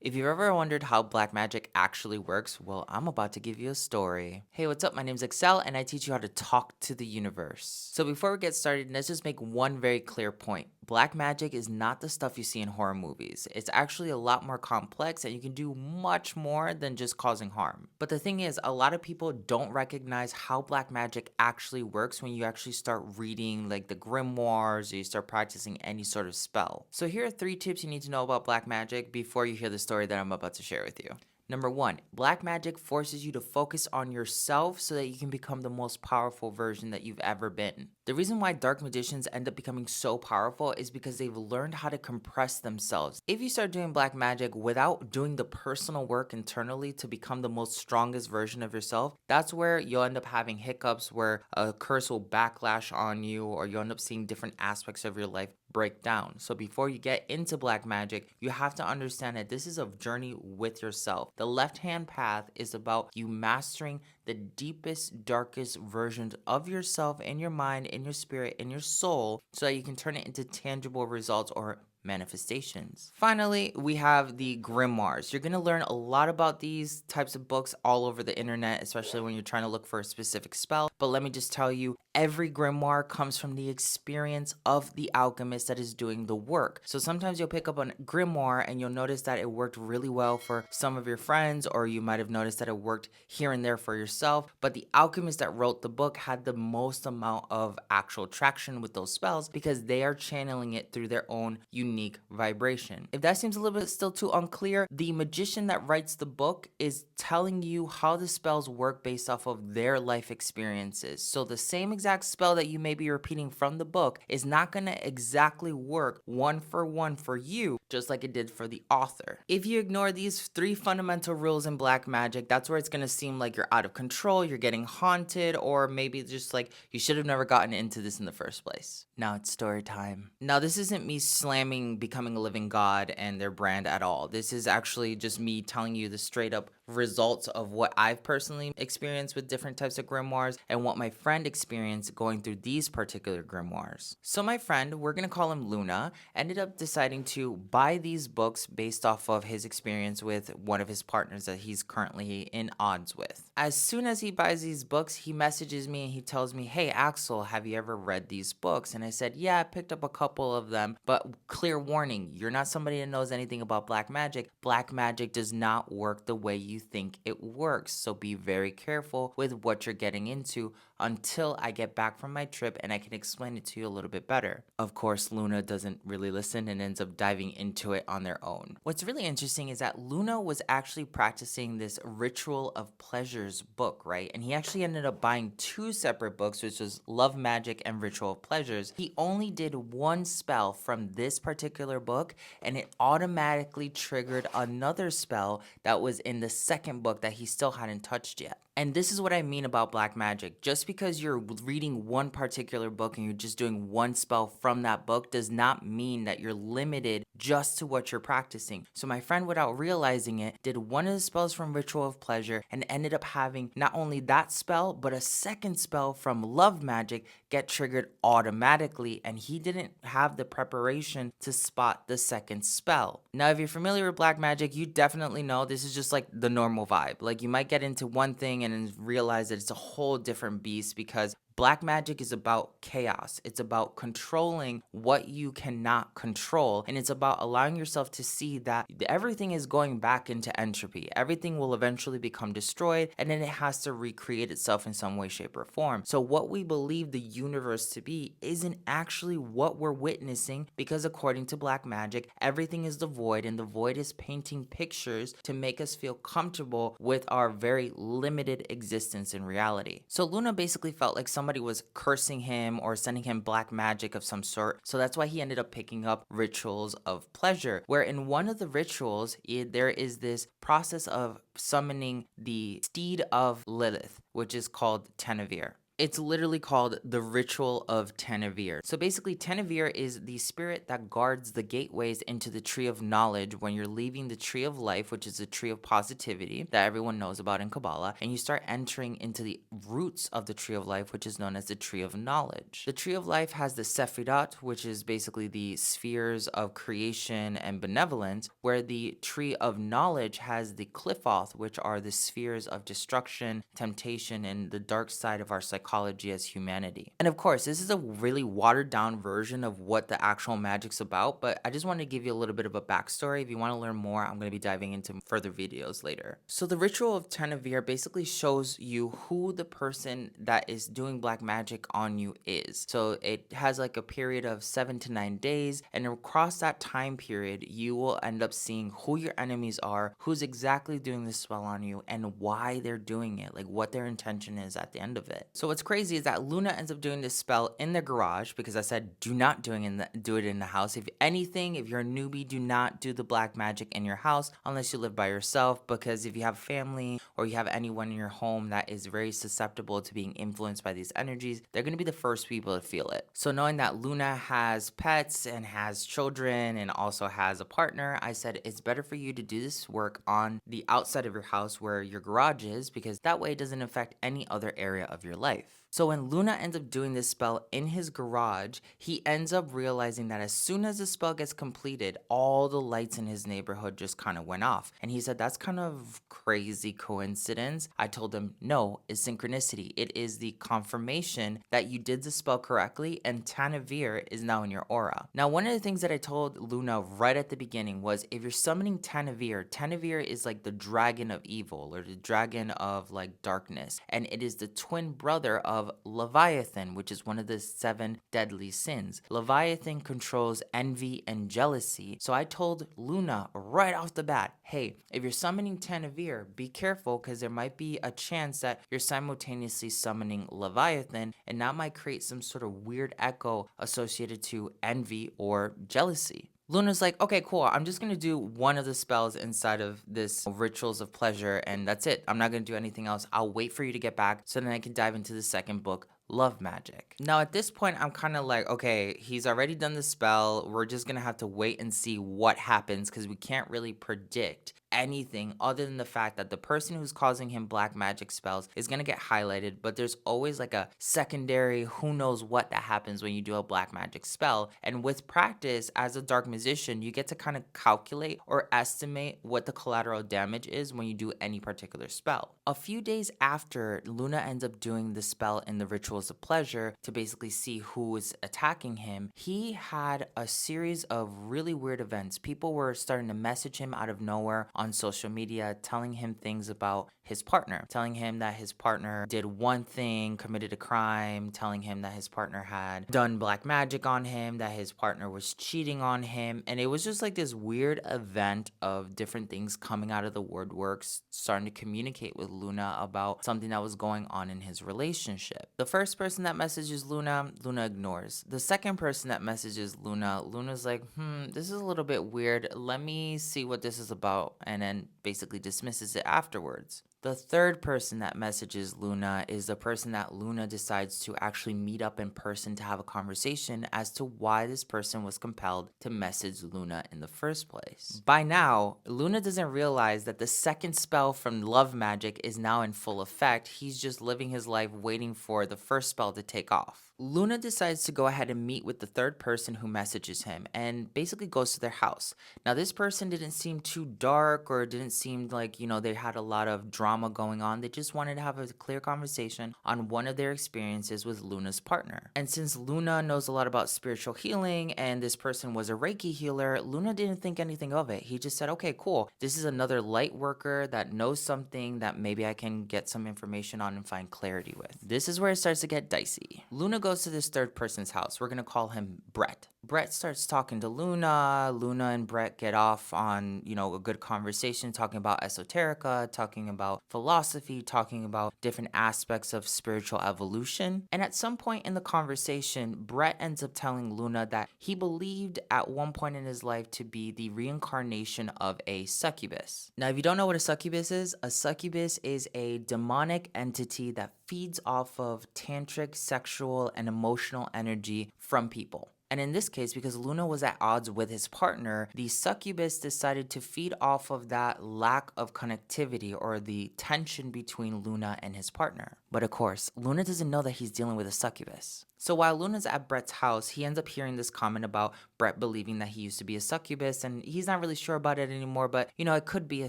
If you've ever wondered how black magic actually works, well, I'm about to give you a story. Hey, what's up? My name's Axél, and I teach you how to talk to the universe. So before we get started, let's just make one very clear point. Black magic is not the stuff you see in horror movies. It's actually a lot more complex, and you can do much more than just causing harm. But the thing is, a lot of people don't recognize how black magic actually works when you actually start reading like the grimoires or you start practicing any sort of spell. So here are 3 tips you need to know about black magic before you hear the story that I'm about to share with you. Number 1, black magic forces you to focus on yourself so that you can become the most powerful version that you've ever been. The reason why dark magicians end up becoming so powerful is because they've learned how to compress themselves. If you start doing black magic without doing the personal work internally to become the most strongest version of yourself, that's where you'll end up having hiccups where a curse will backlash on you, or you'll end up seeing different aspects of your life break down. So before you get into black magic, you have to understand that this is a journey with yourself. The left-hand path is about you mastering the deepest, darkest versions of yourself in your mind, in your spirit, in your soul, so that you can turn it into tangible results or manifestations. Finally, we have the grimoires. You're going to learn a lot about these types of books all over the internet, especially when you're trying to look for a specific spell. But let me just tell you, every grimoire comes from the experience of the alchemist that is doing the work. So sometimes you'll pick up a grimoire and you'll notice that it worked really well for some of your friends, or you might have noticed that it worked here and there for yourself. But the alchemist that wrote the book had the most amount of actual traction with those spells because they are channeling it through their own unique vibration. If that seems a little bit still too unclear, the magician that writes the book is telling you how the spells work based off of their life experiences. So the same exact spell that you may be repeating from the book is not going to exactly work one for you, just like it did for the author. If you ignore these 3 fundamental rules in black magic, that's where it's going to seem like you're out of control, you're getting haunted, or maybe just like you should have never gotten into this in the first place. Now it's story time. Now, this isn't me slamming Becoming a Living God and their brand at all. This is actually just me telling you the straight up results of what I've personally experienced with different types of grimoires and what my friend experienced going through these particular grimoires. So my friend, we're going to call him Luna, ended up deciding to buy these books based off of his experience with one of his partners that he's currently in odds with. As soon as he buys these books, he messages me and he tells me, "Hey Axel, have you ever read these books?" And I said, "Yeah, I picked up a couple of them, but clear warning, you're not somebody that knows anything about black magic. Black magic does not work the way you think it works, so be very careful with what you're getting into until I get back from my trip and I can explain it to you a little bit better." Of course, Luna doesn't really listen and ends up diving into it on their own. What's really interesting is that Luna was actually practicing this Ritual of Pleasures book, right? And he actually ended up buying 2 separate books, which was Love Magic and Ritual of Pleasures. He only did 1 spell from this particular book, and it automatically triggered another spell that was in the second book that he still hadn't touched yet. And this is what I mean about black magic. Just because you're reading one particular book and you're just doing 1 spell from that book does not mean that you're limited just to what you're practicing. So my friend, without realizing it, did one of the spells from Ritual of Pleasure and ended up having not only that spell, but a second spell from Love Magic get triggered automatically, and he didn't have the preparation to spot the second spell. Now, if you're familiar with black magic, you definitely know this is just like the normal vibe. Like, you might get into one thing and then realize that it's a whole different beast, because black magic is about chaos. It's about controlling what you cannot control. And it's about allowing yourself to see that everything is going back into entropy. Everything will eventually become destroyed, and then it has to recreate itself in some way, shape, or form. So what we believe the universe to be isn't actually what we're witnessing, because according to black magic, everything is the void, and the void is painting pictures to make us feel comfortable with our very limited existence in reality. So Luna basically felt like somebody was cursing him or sending him black magic of some sort. So that's why he ended up picking up Rituals of Pleasure, where in one of the rituals, there is this process of summoning the steed of Lilith, which is called Tenevir. It's literally called the Ritual of Tenevir. So basically, Tenevir is the spirit that guards the gateways into the tree of knowledge when you're leaving the tree of life, which is the tree of positivity that everyone knows about in Kabbalah, and you start entering into the roots of the tree of life, which is known as the tree of knowledge. The tree of life has the Sephirot, which is basically the spheres of creation and benevolence, where the tree of knowledge has the qliphoth, which are the spheres of destruction, temptation, and the dark side of our psychology as humanity. And of course, this is a really watered down version of what the actual magic's about, but I just wanted to give you a little bit of a backstory. If you want to learn more, I'm going to be diving into further videos later. So the ritual of Tenevir basically shows you who the person that is doing black magic on you is. So it has like a period of 7 to 9 days, and across that time period, you will end up seeing who your enemies are, who's exactly doing this spell on you, and why they're doing it, like what their intention is at the end of it. So what's crazy is that Luna ends up doing this spell in the garage, because I said do not do it in the house. If anything, if you're a newbie, do not do the black magic in your house unless you live by yourself, because if you have family or you have anyone in your home that is very susceptible to being influenced by these energies, they're going to be the first people to feel it. So knowing that Luna has pets and has children and also has a partner, I said it's better for you to do this work on the outside of your house where your garage is, because that way it doesn't affect any other area of your life. So when Luna ends up doing this spell in his garage, he ends up realizing that as soon as the spell gets completed, all the lights in his neighborhood just kind of went off. And he said, that's kind of crazy coincidence. I told him, no, it's synchronicity. It is the confirmation that you did the spell correctly, and Tenevir is now in your aura. Now, one of the things that I told Luna right at the beginning was, if you're summoning Tenevir, Tenevir is like the dragon of evil, or the dragon of like darkness. And it is the twin brother of Leviathan, which is one of the 7 deadly sins. Leviathan controls envy and jealousy. So I told Luna right off the bat, hey, if you're summoning Tenevir, be careful, because there might be a chance that you're simultaneously summoning Leviathan, and that might create some sort of weird echo associated to envy or jealousy. Luna's like, okay, cool. I'm just going to do one of the spells inside of this rituals of pleasure, and that's it. I'm not going to do anything else. I'll wait for you to get back so then I can dive into the second book, Love Magic. Now, at this point, I'm kind of like, okay, he's already done the spell. We're just going to have to wait and see what happens, because we can't really predict anything other than the fact that the person who's causing him black magic spells is going to get highlighted, but there's always like a secondary who knows what that happens when you do a black magic spell. And with practice as a dark magician, you get to kind of calculate or estimate what the collateral damage is when you do any particular spell. A few days after Luna ends up doing the spell in the rituals of pleasure to basically see who is attacking him, he had a series of really weird events. People were starting to message him out of nowhere on social media, telling him things about his partner, telling him that his partner did one thing, committed a crime, telling him that his partner had done black magic on him, that his partner was cheating on him. And it was just like this weird event of different things coming out of the woodworks, starting to communicate with Luna about something that was going on in his relationship. The first person that messages Luna, Luna ignores. The second person that messages Luna, Luna's like, this is a little bit weird. Let me see what this is about. And then basically dismisses it afterwards. The third person that messages Luna is the person that Luna decides to actually meet up in person to have a conversation as to why this person was compelled to message Luna in the first place. By now, Luna doesn't realize that the second spell from Love Magic is now in full effect. He's just living his life waiting for the first spell to take off. Luna decides to go ahead and meet with the third person who messages him and basically goes to their house. Now, this person didn't seem too dark or didn't seem like, they had a lot of drama going on. They just wanted to have a clear conversation on one of their experiences with Luna's partner. And since Luna knows a lot about spiritual healing and this person was a Reiki healer, Luna didn't think anything of it. He just said, okay, cool. This is another light worker that knows something that maybe I can get some information on and find clarity with. This is where it starts to get dicey. Luna goes to this third person's house. We're going to call him Brett. Brett starts talking to Luna. Luna and Brett get off on, a good conversation, talking about esoterica, talking about philosophy, talking about different aspects of spiritual evolution. And at some point in the conversation, Brett ends up telling Luna that he believed at one point in his life to be the reincarnation of a succubus. Now, if you don't know what a succubus is a demonic entity that feeds off of tantric, sexual, and emotional energy from people. And in this case, because Luna was at odds with his partner, the succubus decided to feed off of that lack of connectivity or the tension between Luna and his partner. But of course, Luna doesn't know that he's dealing with a succubus. So while Luna's at Brett's house, he ends up hearing this comment about Brett believing that he used to be a succubus, and he's not really sure about it anymore, but, it could be a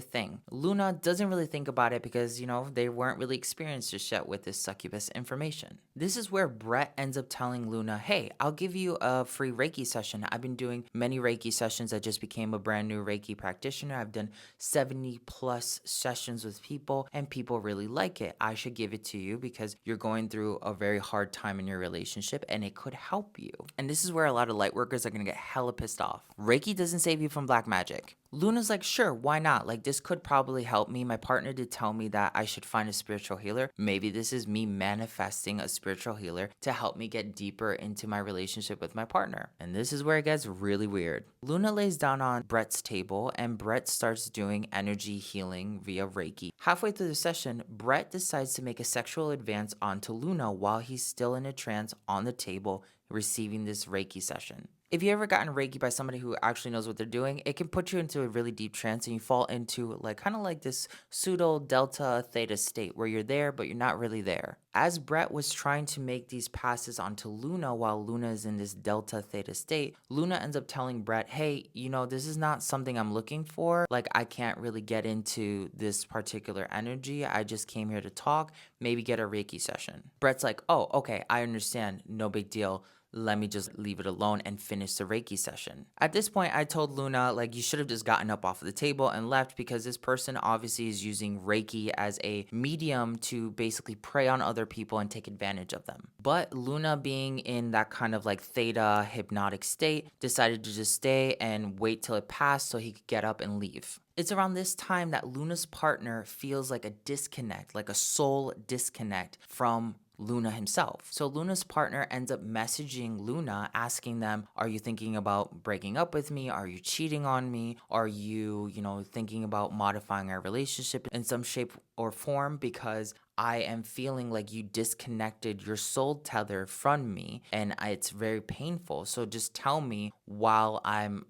thing. Luna doesn't really think about it because, they weren't really experienced just yet with this succubus information. This is where Brett ends up telling Luna, hey, I'll give you a free Reiki session. I've been doing many Reiki sessions. I just became a brand new Reiki practitioner. I've done 70 plus sessions with people, and people really like it. I should give it to you because you're going through a very hard time in your relationship and it could help you. And this is where a lot of light workers are going to get hella pissed off. Reiki doesn't save you from black magic. Luna's like, sure, why not? Like, this could probably help me. My partner did tell me that I should find a spiritual healer. Maybe this is me manifesting a spiritual healer to help me get deeper into my relationship with my partner. And this is where it gets really weird. Luna lays down on Brett's table and Brett starts doing energy healing via Reiki. Halfway through the session, Brett decides to make a sexual advance onto Luna while he's still in a trance on the table receiving this Reiki session. If you ever gotten Reiki by somebody who actually knows what they're doing, it can put you into a really deep trance and you fall into kind of like this pseudo delta theta state where you're there, but you're not really there. As Brett was trying to make these passes onto Luna while Luna is in this delta theta state, Luna ends up telling Brett, hey, this is not something I'm looking for. Like, I can't really get into this particular energy. I just came here to talk, maybe get a Reiki session. Brett's like, oh, okay, I understand. No big deal. Let me just leave it alone and finish the Reiki session. At this point, I told Luna, you should have just gotten up off of the table and left because this person obviously is using Reiki as a medium to basically prey on other people and take advantage of them. But Luna, being in that kind of theta hypnotic state, decided to just stay and wait till it passed so he could get up and leave. It's around this time that Luna's partner feels like a disconnect, like a soul disconnect from Luna himself. So Luna's partner ends up messaging Luna asking them, are you thinking about breaking up with me? Are you cheating on me? Are you, thinking about modifying our relationship in some shape or form? Because I am feeling like you disconnected your soul tether from me and it's very painful. So just tell me while I'm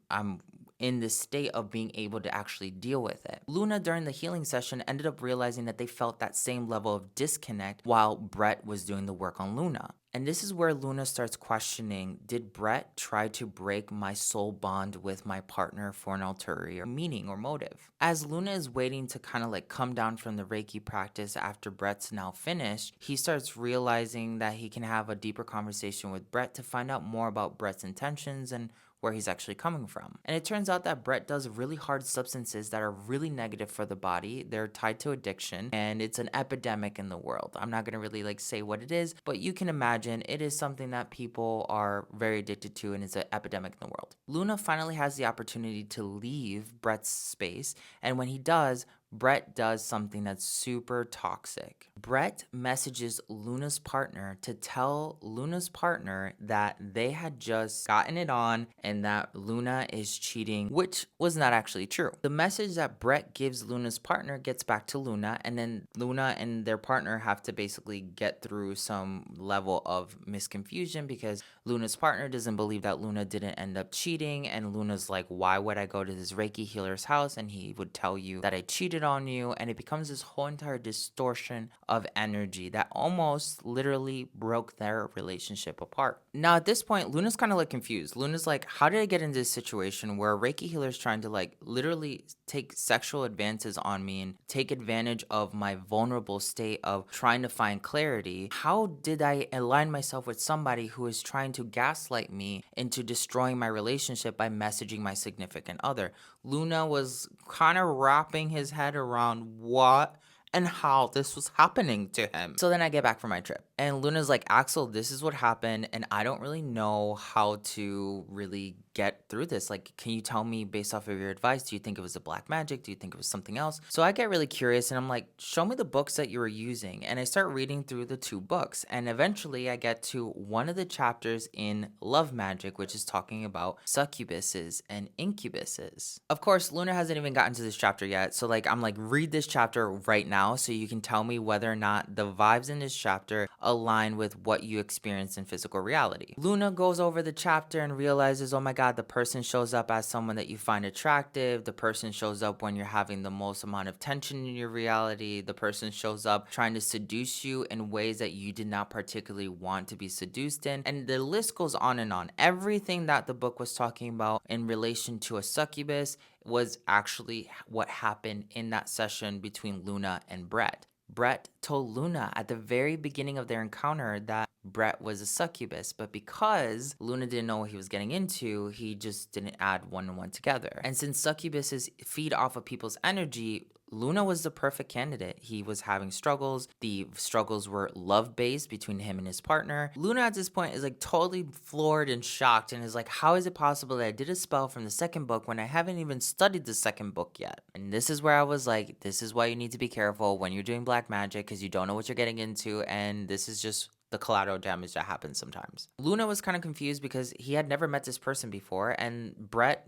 in this state of being able to actually deal with it. Luna, during the healing session, ended up realizing that they felt that same level of disconnect while Brett was doing the work on Luna. And this is where Luna starts questioning, did Brett try to break my soul bond with my partner for an ulterior meaning or motive? As Luna is waiting to kind of come down from the Reiki practice after Brett's now finished, he starts realizing that he can have a deeper conversation with Brett to find out more about Brett's intentions and where he's actually coming from. And it turns out that Brett does really hard substances that are really negative for the body. They're tied to addiction, and it's an epidemic in the world. I'm not gonna really say what it is, but you can imagine it is something that people are very addicted to, and it's an epidemic in the world. Luna finally has the opportunity to leave Brett's space, and when he does, Brett does something that's super toxic. Brett messages Luna's partner to tell Luna's partner that they had just gotten it on and that Luna is cheating, which was not actually true. The message that Brett gives Luna's partner gets back to Luna, and then Luna and their partner have to basically get through some level of misconfusion because Luna's partner doesn't believe that Luna didn't end up cheating, and Luna's like, why would I go to this Reiki healer's house and he would tell you that I cheated on you? And it becomes this whole entire distortion of energy that almost literally broke their relationship apart. Now at this point, Luna's kind of confused. Luna's like, how did I get into this situation where a Reiki healer is trying to literally take sexual advances on me and take advantage of my vulnerable state of trying to find clarity? How did I align myself with somebody who is trying to gaslight me into destroying my relationship by messaging my significant other? Luna was kind of wrapping his head around what and how this was happening to him. So then I get back from my trip And Luna's like, Axel, this is what happened, and I don't really know how to really get through this. Like, can you tell me based off of your advice? Do you think it was a black magic? Do you think it was something else? So I get really curious and I'm like, show me the books that you were using. And I start reading through the 2 books. And eventually I get to one of the chapters in Love Magic, which is talking about succubuses and incubuses. Of course, Luna hasn't even gotten to this chapter yet. So like, I'm like, read this chapter right now so you can tell me whether or not the vibes in this chapter align with what you experience in physical reality. Luna goes over the chapter and realizes, oh my God, the person shows up as someone that you find attractive. The person shows up when you're having the most amount of tension in your reality. The person shows up trying to seduce you in ways that you did not particularly want to be seduced in. And the list goes on and on. Everything that the book was talking about in relation to a succubus was actually what happened in that session between Luna and Brett. Brett told Luna at the very beginning of their encounter that Brett was a succubus, but because Luna didn't know what he was getting into, he just didn't add one and one together. And since succubuses feed off of people's energy, Luna was the perfect candidate. He was having struggles. The struggles were love-based between him and his partner. Luna at this point is like totally floored and shocked and is like, how is it possible that I did a spell from the 2nd book when I haven't even studied the 2nd book yet? And this is where I was like, this is why you need to be careful when you're doing black magic because you don't know what you're getting into, and this is just the collateral damage that happens sometimes. Luna was kind of confused because he had never met this person before, and Brett,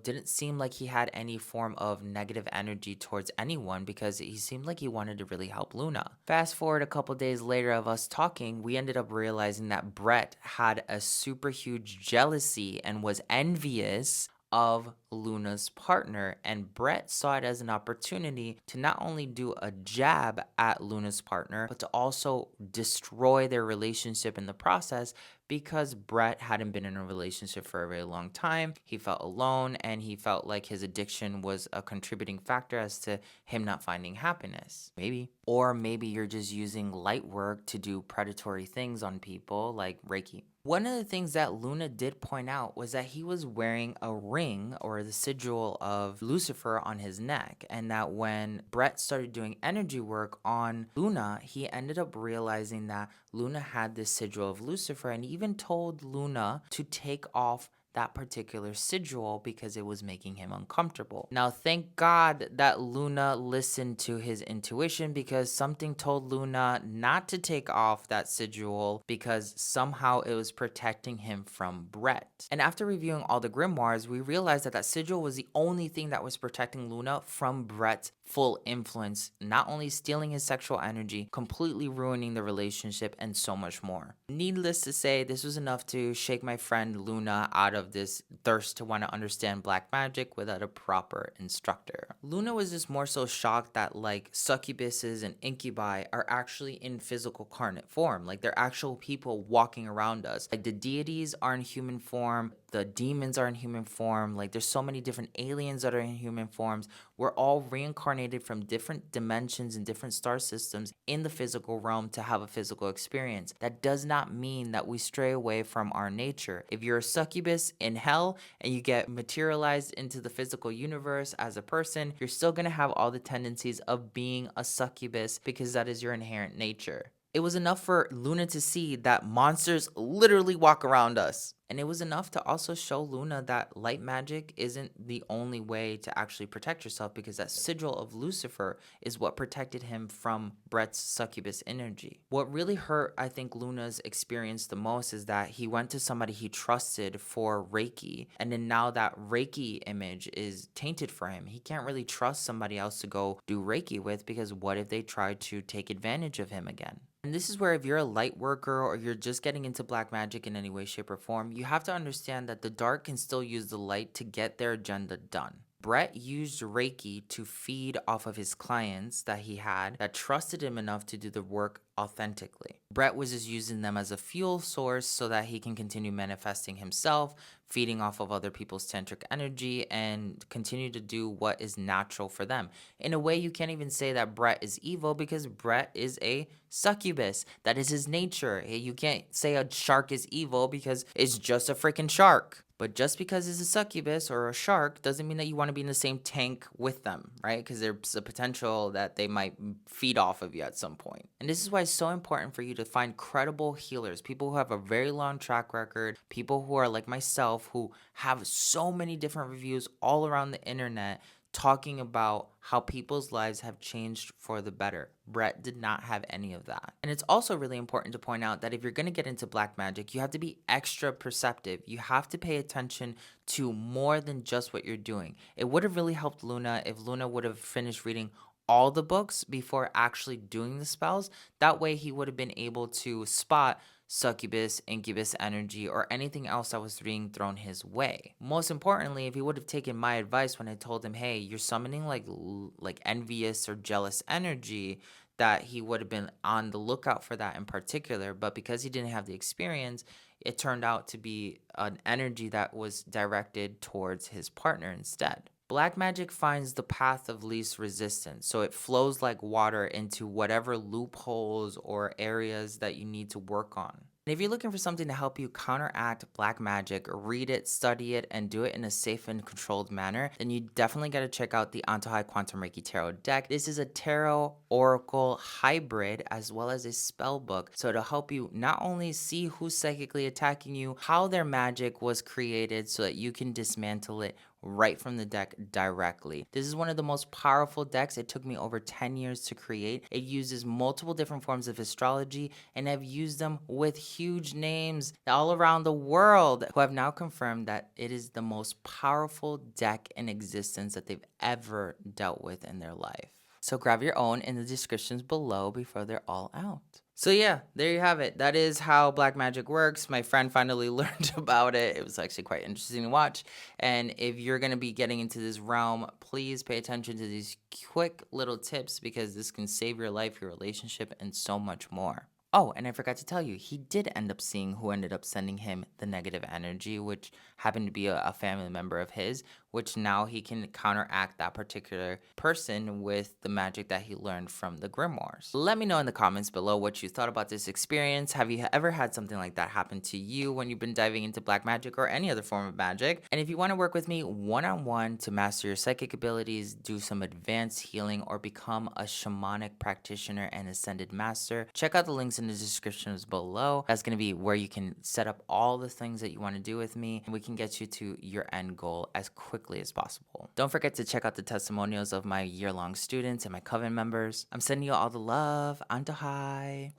didn't seem like he had any form of negative energy towards anyone because he seemed like he wanted to really help Luna. Fast forward a couple days later of us talking, we ended up realizing that Brett had a super huge jealousy and was envious of Luna's partner, and Brett saw it as an opportunity to not only do a jab at Luna's partner, but to also destroy their relationship in the process because Brett hadn't been in a relationship for a very long time. He felt alone and he felt like his addiction was a contributing factor as to him not finding happiness. Maybe. Or maybe you're just using light work to do predatory things on people like Reiki. One of the things that Luna did point out was that he was wearing a ring or the sigil of Lucifer on his neck, and that when Brett started doing energy work on Luna, he ended up realizing that Luna had this sigil of Lucifer, and he even told Luna to take off that particular sigil because it was making him uncomfortable. Now, thank God that Luna listened to his intuition because something told Luna not to take off that sigil because somehow it was protecting him from Brett. And after reviewing all the grimoires, we realized that that sigil was the only thing that was protecting Luna from Brett's full influence, not only stealing his sexual energy, completely ruining the relationship, and so much more. Needless to say, this was enough to shake my friend Luna out of this thirst to want to understand black magic without a proper instructor. Luna was just more so shocked that like succubuses and incubi are actually in physical carnate form. Like they're actual people walking around us. Like the deities are in human form, the demons are in human form. Like there's so many different aliens that are in human forms. We're all reincarnated from different dimensions and different star systems in the physical realm to have a physical experience. That does not mean that we stray away from our nature. If you're a succubus in hell and you get materialized into the physical universe as a person, you're still going to have all the tendencies of being a succubus because that is your inherent nature. It was enough for Luna to see that monsters literally walk around us. And it was enough to also show Luna that light magic isn't the only way to actually protect yourself because that sigil of Lucifer is what protected him from Brett's succubus energy. What really hurt, I think, Luna's experience the most is that he went to somebody he trusted for Reiki, and then now that Reiki image is tainted for him. He can't really trust somebody else to go do Reiki with because what if they try to take advantage of him again? And this is where if you're a light worker or you're just getting into black magic in any way, shape, or form, you have to understand that the dark can still use the light to get their agenda done. Brett used Reiki to feed off of his clients that he had that trusted him enough to do the work authentically. Brett was just using them as a fuel source so that he can continue manifesting himself, feeding off of other people's tantric energy, and continue to do what is natural for them. In a way, you can't even say that Brett is evil because Brett is a succubus. That is his nature. You can't say a shark is evil because it's just a freaking shark. But just because it's a succubus or a shark doesn't mean that you want to be in the same tank with them, right? Because there's a potential that they might feed off of you at some point. And this is why it's so important for you to find credible healers, people who have a very long track record, people who are like myself, who have so many different reviews all around the internet talking about how people's lives have changed for the better. Brett did not have any of that. And it's also really important to point out that if you're going to get into black magic, you have to be extra perceptive. You have to pay attention to more than just what you're doing. It would have really helped Luna if Luna would have finished reading all the books before actually doing the spells. That way he would have been able to spot succubus, incubus energy, or anything else that was being thrown his way. Most importantly, if he would have taken my advice when I told him, hey, you're summoning like envious or jealous energy, that he would have been on the lookout for that in particular. But because he didn't have the experience, it turned out to be an energy that was directed towards his partner instead. Black magic finds the path of least resistance, so it flows like water into whatever loopholes or areas that you need to work on. And if you're looking for something to help you counteract black magic, read it, study it, and do it in a safe and controlled manner, then you definitely got to check out the Antojai Quantum Reiki Tarot deck. This is a tarot oracle hybrid as well as a spell book, so it'll help you not only see who's psychically attacking you, how their magic was created so that you can dismantle it right from the deck directly. This is one of the most powerful decks. It took me over 10 years to create. It uses multiple different forms of astrology, and I've used them with huge names all around the world who have now confirmed that it is the most powerful deck in existence that they've ever dealt with in their life. So grab your own in the descriptions below before they're all out. So yeah, there you have it. That is how black magic works. My friend finally learned about it. It was actually quite interesting to watch. And if you're going to be getting into this realm, please pay attention to these quick little tips because this can save your life, your relationship, and so much more. Oh, and I forgot to tell you, he did end up seeing who ended up sending him the negative energy, which happened to be a family member of his, which now he can counteract that particular person with the magic that he learned from the Grimoires. Let me know in the comments below what you thought about this experience. Have you ever had something like that happen to you when you've been diving into black magic or any other form of magic? And if you want to work with me one-on-one to master your psychic abilities, do some advanced healing, or become a shamanic practitioner and ascended master, check out the links in the descriptions below. That's going to be where you can set up all the things that you want to do with me, and we can get you to your end goal as quickly as possible. Don't forget to check out the testimonials of my year-long students and my coven members. I'm sending you all the love. Antojai.